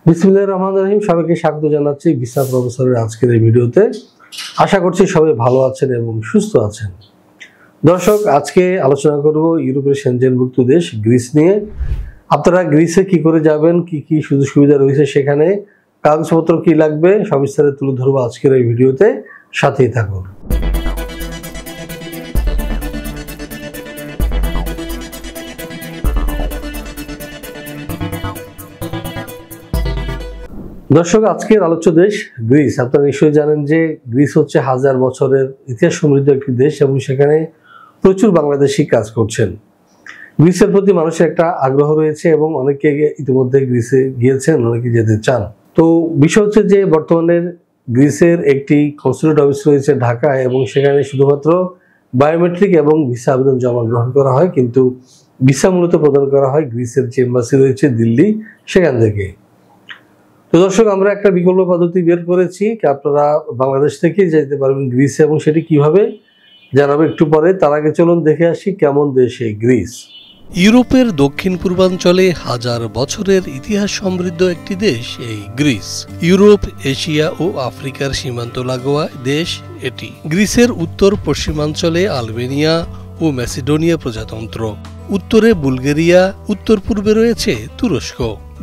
বিসমিল্লাহির রহমানির রহিম। সবাইকে স্বাগত জানাচ্ছি ভিসা প্রফেসরের আজকের এই ভিডিওতে। আশা করছি সবাই ভালো আছেন এবং সুস্থ আছেন। দর্শক, আজকে আলোচনা করব ইউরোপের সেনজেনভুক্ত দেশ গ্রিস নিয়ে। আপনারা গ্রিসে কি করে যাবেন, কি কি সুযোগ সুবিধা রয়েছে, সেখানে কাগজপত্র কি লাগবে, সবিস্তারে তুলে ধরবো আজকের এই ভিডিওতে। সাথেই থাকুন। দর্শক, আজকের আলোচ্য দেশ গ্রিস। আপনারা নিশ্চয়ই জানেন যে গ্রিস হচ্ছে হাজার বছরের ইতিহাস সমৃদ্ধ একটি দেশ এবং সেখানে প্রচুর বাংলাদেশি কাজ করছেন। গ্রিসের প্রতি মানুষের একটা আগ্রহ রয়েছে এবং অনেকে ইতিমধ্যে গ্রিসে গিয়েছেন, অনেকে যেতে চান। তো বিষয় হচ্ছে যে বর্তমানে গ্রিসের একটি কনসুলেট অফিস রয়েছে ঢাকায় এবং সেখানে শুধুমাত্র বায়োমেট্রিক এবং ভিসা আবেদন জমা গ্রহণ করা হয়, কিন্তু ভিসা মূলত প্রদান করা হয় গ্রিসের যে এম্বাসি রয়েছে দিল্লি, সেখান থেকে। তো দর্শক, আমরা একটা বিকল্প পদ্ধতি বের করেছি, আপনারা বাংলাদেশ থেকে যেতে পারবেন গ্রিসে এবং সেটি কিভাবে জানাবো একটু পরে। তার আগে চলুন দেখে আসি কেমন দেশ এই গ্রিস। ইউরোপের দক্ষিণ পূর্বাঞ্চলে হাজার বছরের ইতিহাস সমৃদ্ধ একটি দেশ এই গ্রিস। ইউরোপ, এশিয়া ও আফ্রিকার সীমান্ত লাগোয়া দেশ এটি। গ্রিসের উত্তর পশ্চিমাঞ্চলে আলবেনিয়া ও ম্যাসিডোনিয়া প্রজাতন্ত্র, উত্তরে বুলগেরিয়া, উত্তর পূর্বে রয়েছে তুরস্ক।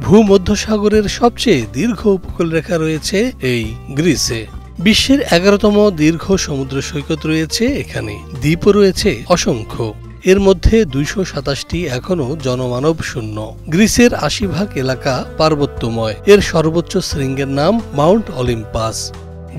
ভূমধ্যসাগরের সবচেয়ে দীর্ঘ উপকূলরেখা রয়েছে এই গ্রিসে। বিশ্বের 11তম দীর্ঘ সমুদ্র সৈকত রয়েছে এখানে। দ্বীপও রয়েছে অসংখ্য, এর মধ্যে 227টি এখনও জনমানব শূন্য। গ্রিসের 80% এলাকা পার্বত্যময়। এর সর্বোচ্চ শৃঙ্গের নাম মাউন্ট অলিম্পাস।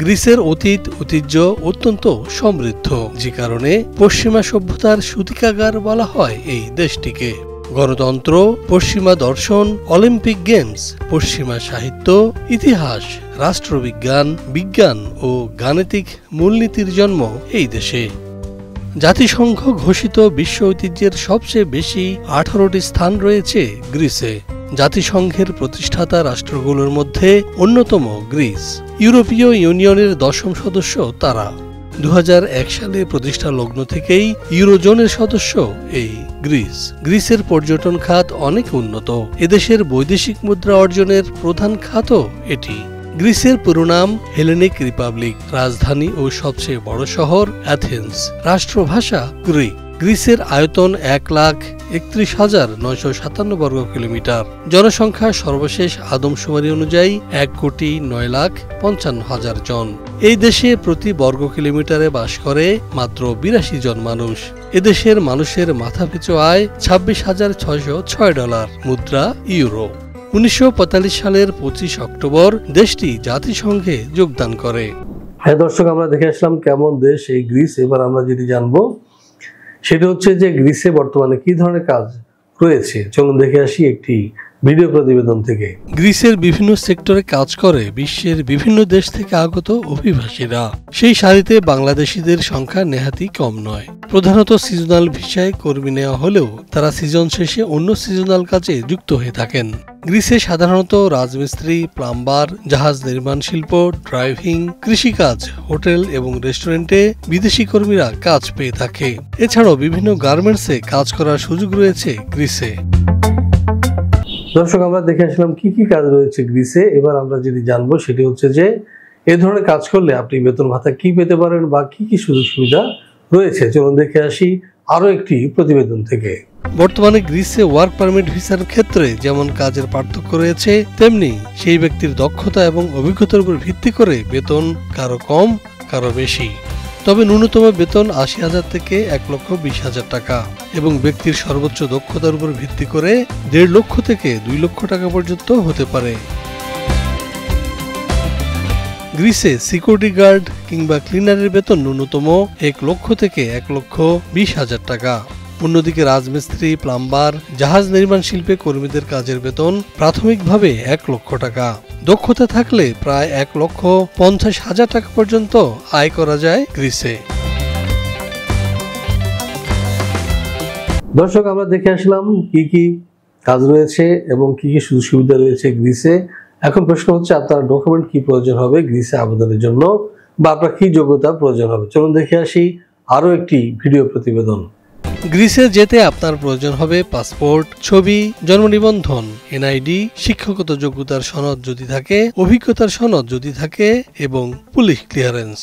গ্রিসের অতীত ঐতিহ্য অত্যন্ত সমৃদ্ধ, যে কারণে পশ্চিমা সভ্যতার সূতিকাগার বলা হয় এই দেশটিকে। গণতন্ত্র, পশ্চিমা দর্শন, অলিম্পিক গেমস, পশ্চিমা সাহিত্য, ইতিহাস, রাষ্ট্রবিজ্ঞান, বিজ্ঞান ও গাণিতিক মূলনীতির জন্ম এই দেশে। জাতিসংঘ ঘোষিত বিশ্ব ঐতিহ্যের সবচেয়ে বেশি 18টি স্থান রয়েছে গ্রিসে। জাতিসংঘের প্রতিষ্ঠাতা রাষ্ট্রগুলোর মধ্যে অন্যতম গ্রিস। ইউরোপীয় ইউনিয়নের 10ম সদস্য তারা। 2001 সালে প্রতিষ্ঠা লগ্ন থেকেই ইউরোজোনের সদস্য এই গ্রিস। গ্রিসের পর্যটন খাত অনেক উন্নত। এদেশের বৈদেশিক মুদ্রা অর্জনের প্রধান খাতও এটি। গ্রিসের পুরো নাম হেলেনিক রিপাবলিক। রাজধানী ও সবচেয়ে বড় শহর অ্যাথেন্স। রাষ্ট্রভাষা গ্রিক। গ্রিসের আয়তন 1,31,957 বর্গ কিলোমিটার। জনসংখ্যা সর্বশেষ আদমশুমারি অনুযায়ী 1,09,55,000 জন। এই দেশে প্রতি বর্গ কিলোমিটারে বাস করে মাত্র 82 জন মানুষ। এদেশের মানুষের মাথাপিছু আয় $26,606, মুদ্রা ইউরো। 1945 সালের 25 অক্টোবর দেশটি জাতিসংঘে যোগদান করে। হ্যাঁ দর্শক, আমরা দেখে আসলাম কেমন দেশ এই গ্রিস। এবার আমরা যেটি জানবো সেটা হচ্ছে যে গ্রিসে বর্তমানে কি ধরনের কাজ রয়েছে। চলুন দেখে আসি একটি ভিডিও প্রতিবেদন থেকে। গ্রিসের বিভিন্ন সেক্টরে কাজ করে বিশ্বের বিভিন্ন দেশ থেকে আগত অভিবাসীরা। সেই সারিতে বাংলাদেশিদের সংখ্যা নেহাতি কম নয়। প্রধানত সিজনাল ভিসায় কর্মী নেওয়া হলেও তারা সিজন শেষে অন্য সিজনাল কাজে যুক্ত হয়ে থাকেন। গ্রিসে সাধারণত রাজমিস্ত্রি, প্লাম্বার, জাহাজ নির্মাণ শিল্প, ড্রাইভিং, কৃষিকাজ, হোটেল এবং রেস্টুরেন্টে বিদেশি কর্মীরা কাজ পেয়ে থাকে। এছাড়াও বিভিন্ন গার্মেন্টসে কাজ করার সুযোগ রয়েছে গ্রিসে। দর্শক, আমরা দেখে আসলাম কি কি কাজ রয়েছে গ্রিসে। এবার আমরা যেটি জানবো সেটি হচ্ছে যে এই ধরনের কাজ করলে আপনি বেতন ভাতা কি পেতে পারেন বা কি কি সুযোগ সুবিধা রয়েছে। চলুন দেখে আসি আরো একটি প্রতিবেদন থেকে। বর্তমানে গ্রিসে ওয়ার্ক পারমিট ভিসার ক্ষেত্রে যেমন কাজের পার্থক্য রয়েছে, তেমনি সেই ব্যক্তির দক্ষতা এবং অভিজ্ঞতার উপর ভিত্তি করে বেতন কারো কম, কারো বেশি। তবে ন্যূনতম বেতন 80,000 থেকে 1,20,000 টাকা এবং ব্যক্তির সর্বোচ্চ দক্ষতার উপর ভিত্তি করে 1.5 লক্ষ থেকে 2 লক্ষ টাকা পর্যন্ত হতে পারে। গ্রিসে সিকিউরিটি গার্ড কিংবা ক্লিনারের বেতন ন্যূনতম 1 লক্ষ থেকে 1,20,000 টাকা। অন্যদিকে রাজমিস্ত্রি, প্লাম্বার, জাহাজ নির্মাণ শিল্পে কর্মীদের কাজের বেতন প্রাথমিকভাবে 1 লক্ষ টাকা। দক্ষতা থাকলে প্রায় 1,50,000 টাকা পর্যন্ত আয় করা যায় গ্রিসে। দর্শক, আমরা দেখে আসলাম কি কি কাজ রয়েছে এবং কি কি সুযোগ সুবিধা রয়েছে গ্রিসে। এখন প্রশ্ন হচ্ছে আপনার ডকুমেন্ট কি প্রয়োজন হবে গ্রিসে আবেদনের জন্য, বা আপনার কি যোগ্যতা প্রয়োজন হবে। চলুন দেখে আসি আরো একটি ভিডিও প্রতিবেদন। গ্রিসে যেতে আপনার প্রয়োজন হবে পাসপোর্ট, ছবি, জন্ম নিবন্ধন, এনআইডি, শিক্ষাগত যোগ্যতার সনদ যদি থাকে, অভিজ্ঞতার সনদ যদি থাকে এবং পুলিশ ক্লিয়ারেন্স।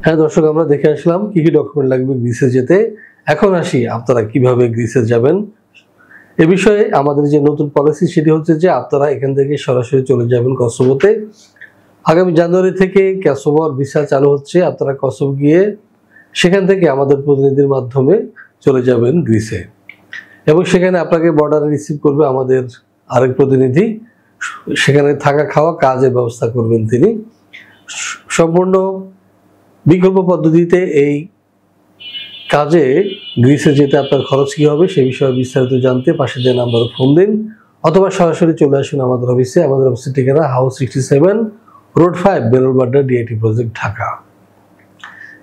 হ্যাঁ দর্শক, আমরা দেখে আসলাম কি কি ডকুমেন্ট লাগবে গ্রিসে যেতে। এখন আসি আপনারা কিভাবে গ্রিসে যাবেন এ বিষয়ে। আমাদের যে নতুন পলিসি সেটি হচ্ছে যে আপনারা এখান থেকে সরাসরি চলে যাবেন কসোভোতে। আগামী জানুয়ারি থেকে কসোভোর ভিসা চালু হচ্ছে। আপনারা কসোভো গিয়ে সেখান থেকে আমাদের প্রতিনিধির মাধ্যমে চলে যাবেন গ্রিসে, এবং সেখানে আপনাকে বর্ডারে রিসিভ করবে আমাদের আরেক প্রতিনিধি। সেখানে থাকা খাওয়া কাজের ব্যবস্থা করবেন তিনি। সম্পূর্ণ বিকল্প পদ্ধতিতে এই কাজে গ্রিসে যেতে আপনার খরচ কি হবে সে বিষয়ে বিস্তারিত জানতে পাশে দেওয়া নাম্বারে ফোন দিন, অথবা সরাসরি চলে আসুন আমাদের অফিসে। আমাদের অফিসের ঠিকানা হাউস 67, রোড 5, বেলুড়বাড্ডা, ডিআইটি প্রজেক্ট, ঢাকা।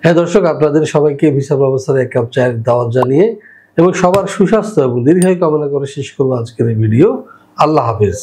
হ্যাঁ দর্শক, আপনাদের সবাইকে ভিসা ব্যবস্থার এক কাপ চায়ের দাওয়াত জানিয়ে এবং সবার সুস্বাস্থ্য এবং দীর্ঘায়ু কামনা করে শেষ করবো আজকের এই ভিডিও। আল্লাহ হাফেজ।